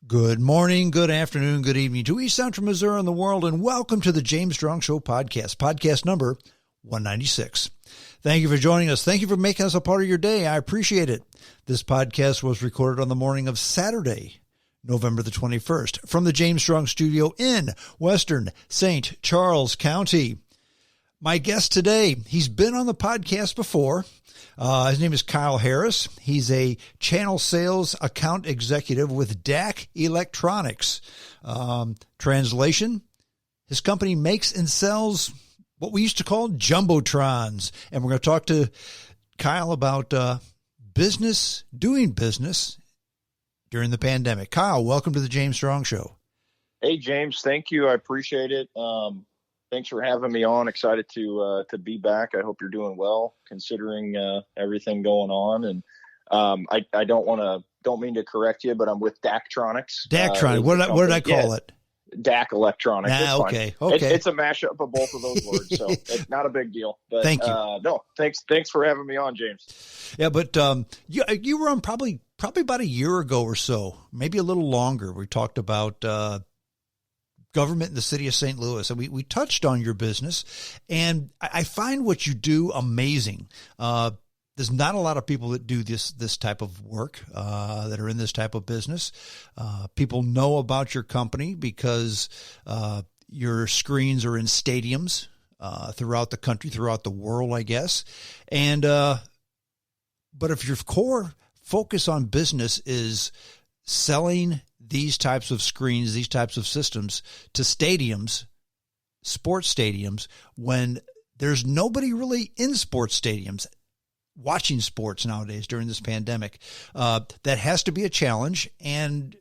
Good morning, good afternoon, good evening to East Central Missouri and the world, and welcome to the James Strong Show podcast number 196. Thank you for joining us. Thank you for making us a part of your day. I appreciate it. This podcast was recorded on the morning of Saturday, November the 21st, from the James Strong Studio in Western St. Charles County. My guest today, he's been on the podcast before. His name is Kyle Harris. He's a channel sales account executive with Daktronics. Translation, his company makes and sells what we used to call jumbotrons. And we're going to talk to Kyle about doing business during the pandemic. Kyle, welcome to the James Strong Show. Hey, James. Thank you. I appreciate it. Thanks for having me on. Excited to be back. I hope you're doing well considering everything going on. And I don't mean to correct you, but I'm with Daktronics. Daktronics. What did I call it? Dak Electronics. Okay. It's a mashup of both of those words, so it's not a big deal. But thank you. No, thanks for having me on, James. Yeah, but you were on probably about a year ago or so, maybe a little longer. We talked about government in the city of St. Louis. And we touched on your business, and I find what you do amazing. There's not a lot of people that do this type of work, that are in this type of business. People know about your company because your screens are in stadiums throughout the country, throughout the world, I guess. And but if your core focus on business is selling these types of screens, these types of systems to stadiums, sports stadiums, when there's nobody really in sports stadiums watching sports nowadays during this pandemic, that has to be a challenge. And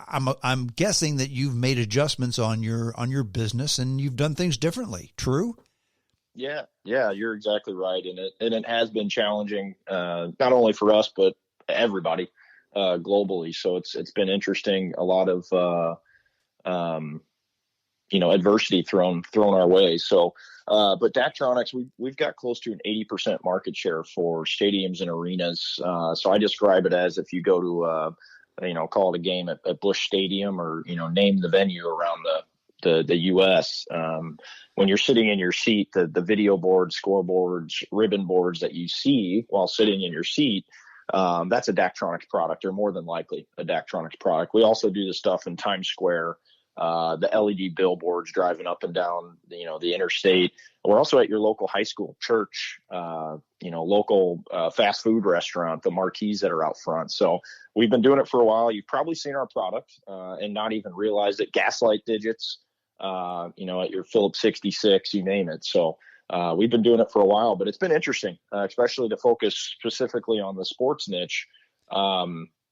I'm guessing that you've made adjustments on your business and you've done things differently. True? Yeah, you're exactly right. And it has been challenging, not only for us, but everybody. Globally. So it's been interesting. A lot of, adversity thrown our way. So, but Daktronics, we've got close to an 80% market share for stadiums and arenas. So I describe it as if you go to, call it a game at Busch Stadium or, name the venue around the U.S. When you're sitting in your seat, the video boards, scoreboards, ribbon boards that you see while sitting in your seat, that's a Daktronics product, or more than likely a Daktronics product. We also do the stuff in Times Square, the LED billboards driving up and down, the interstate. We're also at your local high school, church, local fast food restaurant, the marquees that are out front. So we've been doing it for a while. You've probably seen our product and not even realized it. Gaslight digits, at your Phillips 66, you name it. So we've been doing it for a while, but it's been interesting, especially to focus specifically on the sports niche.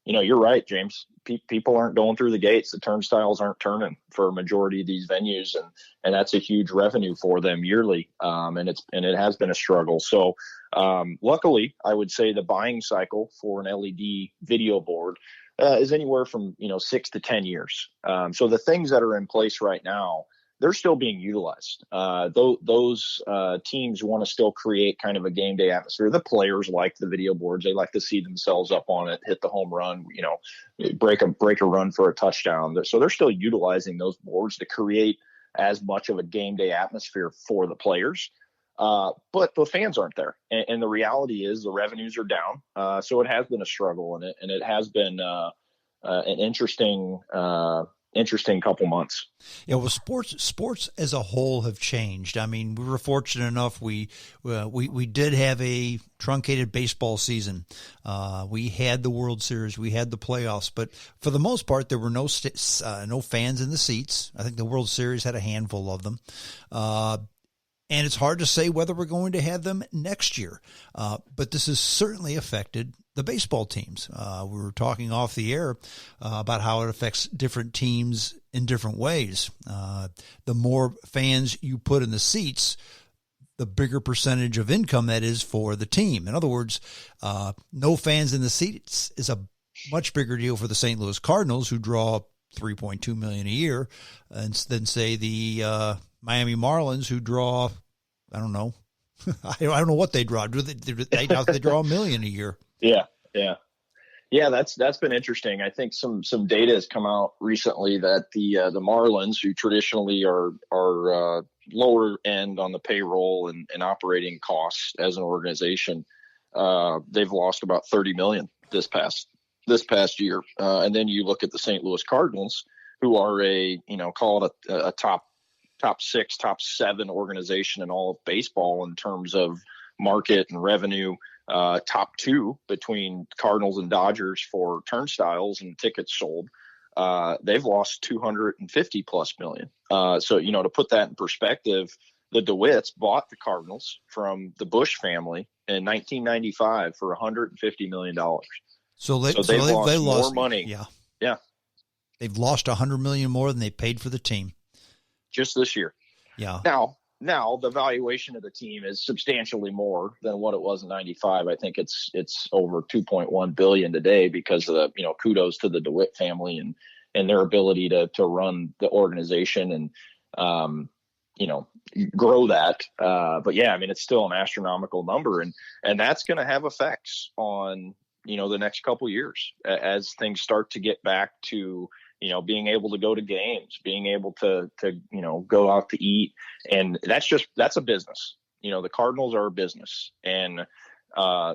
You're right, James. People aren't going through the gates. The turnstiles aren't turning for a majority of these venues, and that's a huge revenue for them yearly. And it has been a struggle. So luckily, I would say the buying cycle for an LED video board is anywhere from 6 to 10 years. So the things that are in place right now, they're still being utilized. Those teams want to still create kind of a game day atmosphere. The players like the video boards. They like to see themselves up on it, hit the home run, break a run for a touchdown. So they're still utilizing those boards to create as much of a game day atmosphere for the players. But the fans aren't there. And the reality is the revenues are down. So it has been a struggle, and it has been an interesting couple months. Yeah, well, sports as a whole have changed. I mean, we were fortunate enough. We did have a truncated baseball season. We had the World Series. We had the playoffs. But for the most part, there were no fans in the seats. I think the World Series had a handful of them. And it's hard to say whether we're going to have them next year. But this has certainly affected the baseball teams. We were talking off the air about how it affects different teams in different ways. The more fans you put in the seats, the bigger percentage of income that is for the team. In other words, no fans in the seats is a much bigger deal for the St. Louis Cardinals, who draw $3.2 million a year, and then say the Miami Marlins, who draw, I don't know, I don't know what they draw. They draw $1 million a year. Yeah. Yeah, that's been interesting. I think some data has come out recently that the Marlins, who traditionally are lower end on the payroll and operating costs as an organization, they've lost about 30 million this past year. And then you look at the St. Louis Cardinals, who are call it a top six, top seven organization in all of baseball in terms of market and revenue. Top two between Cardinals and Dodgers for turnstiles and tickets sold. They've lost 250 plus million. So, to put that in perspective, the DeWitts bought the Cardinals from the Bush family in 1995 for $150 million. So they've lost more money. Yeah. Yeah. They've lost $100 million more than they paid for the team just this year. Yeah. Now the valuation of the team is substantially more than what it was in 95. I think it's over 2.1 billion today because of the, kudos to the DeWitt family and their ability to run the organization and, grow that. But yeah, I mean, it's still an astronomical number and that's going to have effects on, the next couple of years as things start to get back to, being able to go to games, being able to go out to eat. And that's a business. The Cardinals are a business. And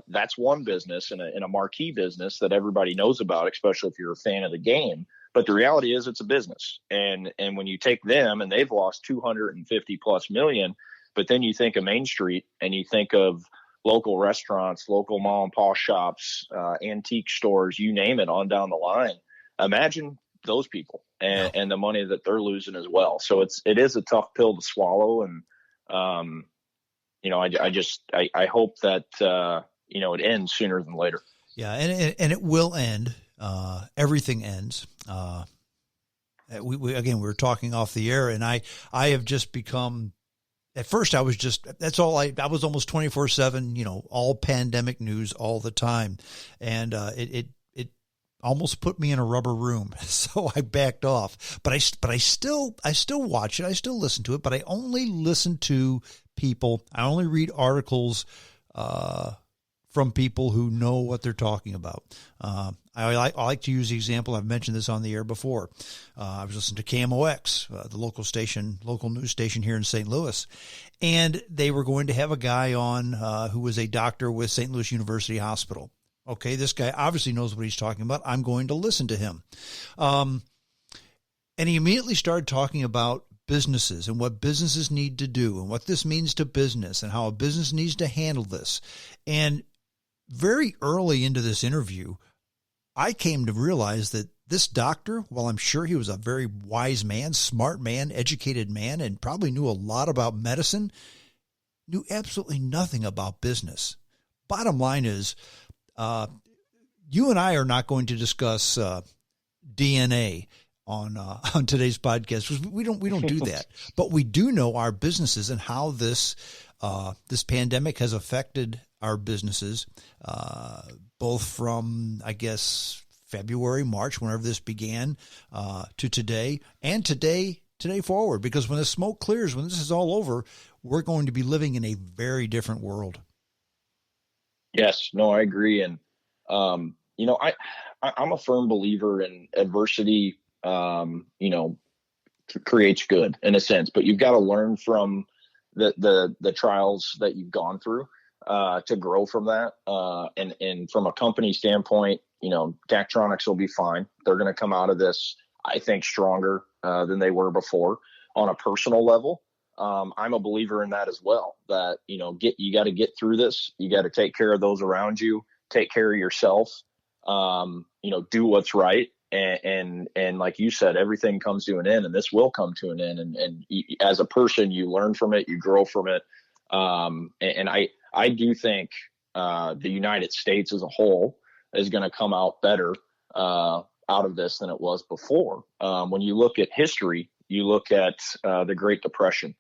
that's one business in a marquee business that everybody knows about, especially if you're a fan of the game. But the reality is it's a business. And when you take them and they've lost 250 plus million, but then you think of Main Street and you think of local restaurants, local mom and pop shops, antique stores, you name it, on down the line. Imagine those people and the money that they're losing as well. So it is a tough pill to swallow. And, I hope that, it ends sooner than later. Yeah. And it will end. Everything ends. We were talking off the air and I have just become, at first I was was almost 24/7, all pandemic news all the time. And, it almost put me in a rubber room. So I backed off, but I still watch it. I still listen to it, but I only listen to people. I only read articles, from people who know what they're talking about. I like to use the example. I've mentioned this on the air before. I was listening to KMOX, the local news station here in St. Louis, and they were going to have a guy on who was a doctor with St. Louis University Hospital. Okay, this guy obviously knows what he's talking about. I'm going to listen to him. And he immediately started talking about businesses and what businesses need to do and what this means to business and how a business needs to handle this. And very early into this interview, I came to realize that this doctor, while I'm sure he was a very wise man, smart man, educated man, and probably knew a lot about medicine, knew absolutely nothing about business. Bottom line is, you and I are not going to discuss DNA on today's podcast. We don't do that, but we do know our businesses and how this pandemic has affected our businesses, both from, I guess, February, March, whenever this began, to today, and today forward. Because when the smoke clears, when this is all over, we're going to be living in a very different world. Yes, no, I agree. And, I'm a firm believer in adversity, creates good in a sense, but you've got to learn from the trials that you've gone through, to grow from that. And from a company standpoint, Daktronics will be fine. They're going to come out of this, I think, stronger, than they were before. On a personal level, I'm a believer in that as well, that, you got to get through this. You got to take care of those around you, take care of yourself, do what's right. And like you said, everything comes to an end, and this will come to an end. And as a person, you learn from it, you grow from it. And I do think, the United States as a whole is going to come out better, out of this than it was before. When you look at history, you look at, the Great Depression.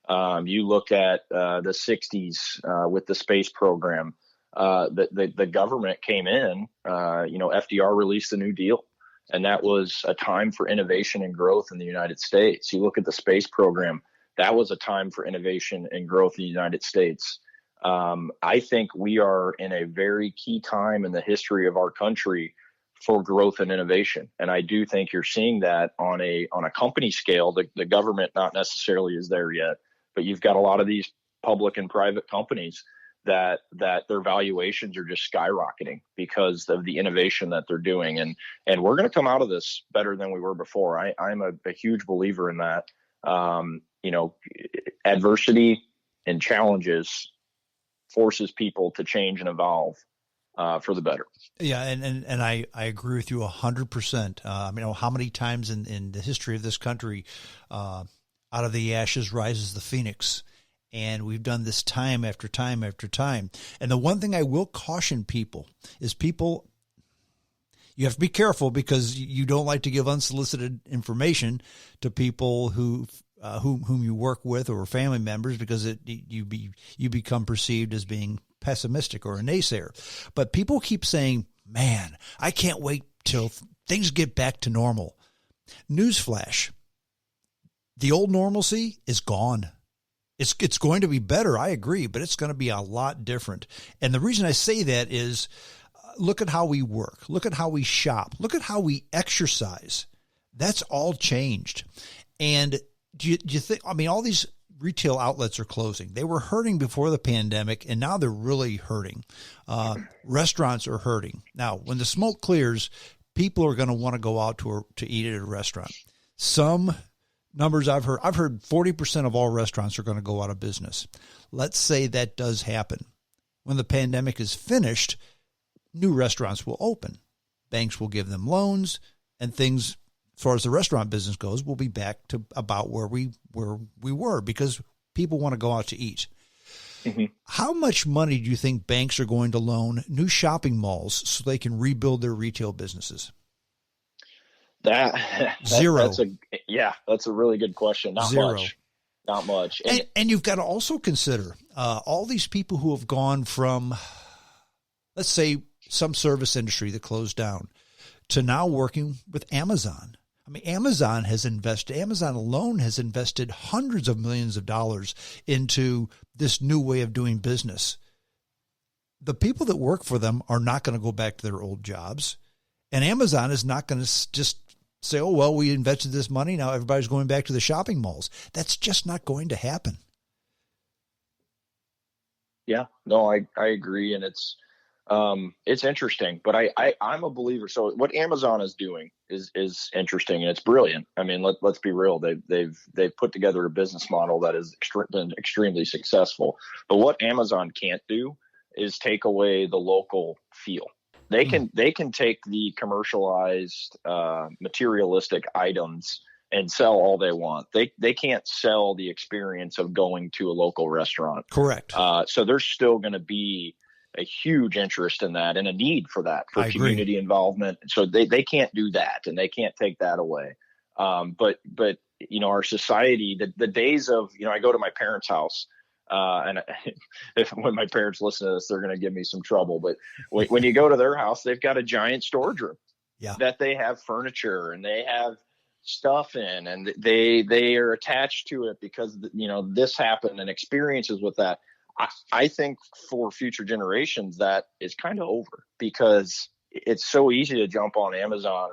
You look at the 60s with the space program. The government came in, FDR released the New Deal, and that was a time for innovation and growth in the United States. You look at the space program, that was a time for innovation and growth in the United States. I think we are in a very key time in the history of our country for growth and innovation. And I do think you're seeing that on a company scale. The government not necessarily is there yet, but you've got a lot of these public and private companies that their valuations are just skyrocketing because of the innovation that they're doing. And we're going to come out of this better than we were before. I'm a huge believer in that. Adversity and challenges forces people to change and evolve for the better. Yeah, and I agree with you 100%. How many times in the history of this country, out of the ashes rises the phoenix, and we've done this time after time after time. And the one thing I will caution people is you have to be careful because you don't like to give unsolicited information to people whom you work with or family members, because you become perceived as being pessimistic or a naysayer. But people keep saying, man, I can't wait till things get back to normal. Newsflash, the old normalcy is gone. It's going to be better, I agree, but it's going to be a lot different. And the reason I say that is, look at how we work. Look at how we shop. Look at how we exercise. That's all changed. And do you think, all these retail outlets are closing. They were hurting before the pandemic, and now they're really hurting. Restaurants are hurting. Now, when the smoke clears, people are going to want to go out to eat at a restaurant. Some numbers I've heard 40% of all restaurants are going to go out of business. Let's say that does happen. When the pandemic is finished, new restaurants will open. Banks will give them loans, and things, as far as the restaurant business goes, will be back to about where we were, because people want to go out to eat. Mm-hmm. How much money do you think banks are going to loan new shopping malls so they can rebuild their retail businesses? Zero. That's a really good question. Zero. Not much. And you've got to also consider all these people who have gone from, let's say, some service industry that closed down to now working with Amazon. Amazon alone has invested hundreds of millions of dollars into this new way of doing business. The people that work for them are not going to go back to their old jobs. And Amazon is not going to just say, oh, well, we invested this money, now everybody's going back to the shopping malls. That's just not going to happen. Yeah, no, I agree. And it's interesting, but I'm a believer. So what Amazon is doing is interesting, and it's brilliant. Let's be real. They've put together a business model that has been extremely successful. But what Amazon can't do is take away the local feel. They can take the commercialized, materialistic items and sell all they want. They can't sell the experience of going to a local restaurant. Correct. So there's still going to be a huge interest in that and a need for that, for community involvement. So they can't do that, and they can't take that away. But our society, the days of, I go to my parents' house, and when my parents listen to this, they're going to give me some trouble. But when you go to their house, they've got a giant storage room that they have furniture and they have stuff in, and they are attached to it because, this happened, and experiences with that. I think for future generations, that is kind of over, because it's so easy to jump on Amazon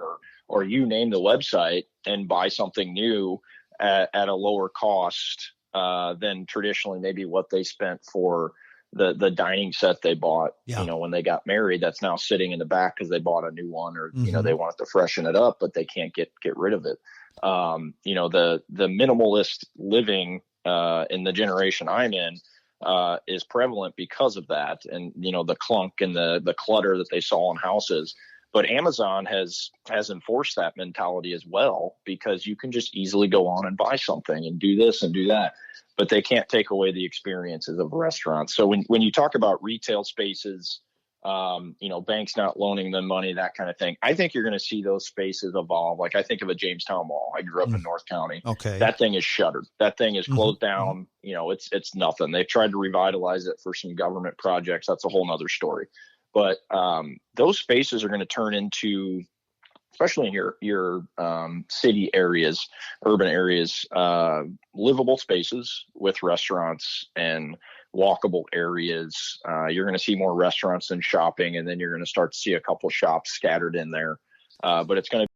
or you name the website and buy something new at a lower cost than traditionally maybe what they spent for the dining set they bought, when they got married, that's now sitting in the back because they bought a new one, or, they wanted to freshen it up, but they can't get rid of it. The minimalist living in the generation I'm in is prevalent because of that. And, the clunk and the clutter that they saw in houses. But Amazon has enforced that mentality as well, because you can just easily go on and buy something and do this and do that, but they can't take away the experiences of restaurants. So when you talk about retail spaces, banks not loaning them money, that kind of thing, I think you're going to see those spaces evolve. Like, I think of a Jamestown Mall. I grew up in North County. Okay. That thing is shuttered. That thing is closed down. It's nothing. They've tried to revitalize it for some government projects. That's a whole nother story. But those spaces are going to turn into, especially in your city areas, urban areas, livable spaces with restaurants and walkable areas. You're going to see more restaurants than shopping, and then you're going to start to see a couple shops scattered in there. But it's going to